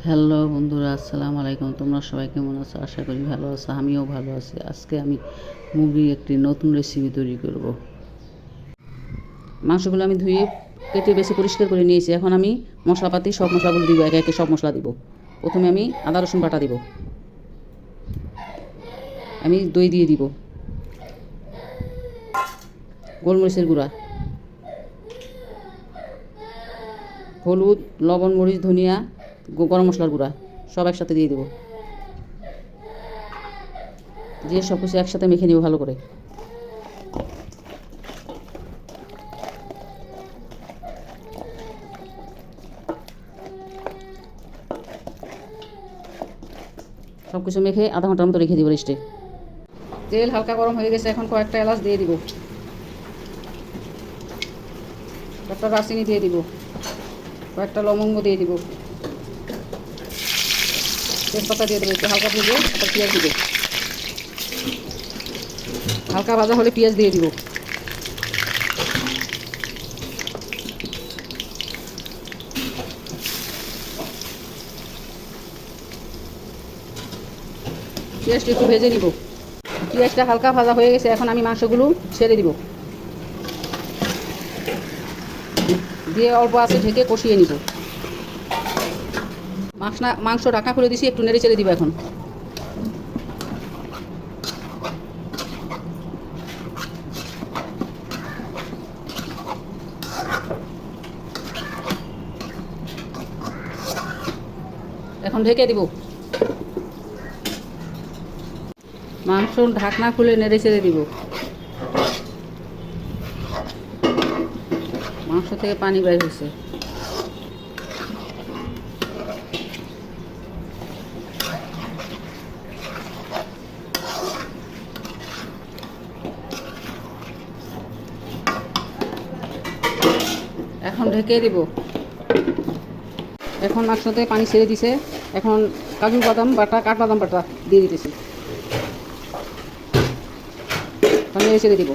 Hello বন্ধুরা, আসসালামু আলাইকুম। তোমরা সবাই কেমন আছো? আশা করি ভালো আছো। আমিও ভালো আছি। আজকে আমি মুরগির একটি নতুন রেসিপি তৈরি করব। মাংসগুলো আমি ধুয়ে কেটে বেছে পরিষ্কার করে নিয়েছি। এখন আমি মশলাপাতি সব মশলাগুলো দিব, একে একে সব মশলা দিব। প্রথমে আমি আদা রসুন বাটা দিব, আমি দই দিয়ে দিব, গোলমরিচের গুঁড়া, হলুদ, লবণ, মরিচ, ধনিয়া, গরম মশলার গুঁড়া সব একসাথে দিয়ে দেবো। দিয়ে সব কিছু একসাথে মেখে নেব ভালো করে। সব কিছু মেখে আধা ঘন্টার মতো রেখে দিব রেস্টে। তেল হালকা গরম হয়ে গেছে, এখন কয়েকটা এলাচ দিয়ে দিব, কয়েকটা দারচিনি দিয়ে দিব, কয়েকটা লবঙ্গ দিয়ে দিব, তেজপাতা দিয়ে দেবো। একটু হালকা ভেজে তারপর পেঁয়াজ দিব, হালকা ভাজা হলে পেঁয়াজ দিয়ে দিব। পেঁয়াজটা একটু ভেজে নিব। পেঁয়াজটা হালকা ভাজা হয়ে গেছে, এখন আমি মাংসগুলো ছেড়ে দিব, দিয়ে অল্প আঁচে ঢেকে কষিয়ে নিব। মাংস ঢাকা খুলে দিছি, একটু নেড়ে চেড়ে দিব। এখন ঢেকে দিব। মাংস ঢাকনা খুলে নেড়ে চেড়ে দিব। মাংস থেকে পানি বের হয়েছে। এখন ঢেকে দিব। এখন মাংস থেকে পানি ছেড়ে দিছে। এখন কাজু বাদাম বাটা, কাঠবাদাম বাটা দিয়ে দিতেছি, নেড়ে ছেড়ে দিব।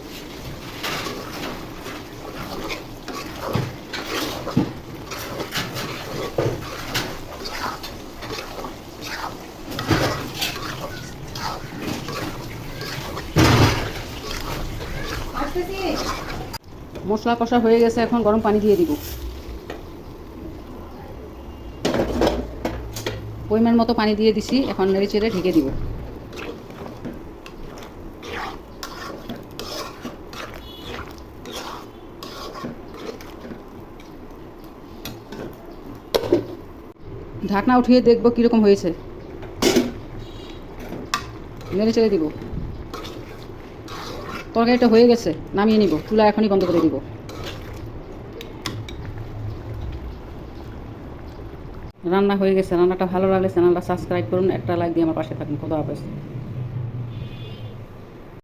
মশলা কষা হয়ে গেছে, এখন গরম পানি দিয়ে দিব। পরিমাণ মতো পানি দিয়ে দিছি, এখন নেড়ে চেড়ে ঢেকে দিব। ঢাকনা উঠিয়ে দেখব কীরকম হয়েছে। নেড়ে চেড়ে দিব। তরকারিটা হয়ে গেছে, নামিয়ে নিব। চুলা এখনই বন্ধ করে দিব। রান্না হয়ে গেছে। রান্নাটা ভালো লাগলে চ্যানেলটা সাবস্ক্রাইব করুন, একটা লাইক দিয়ে আমার পাশে থাকুন। খোদা হাফেজ।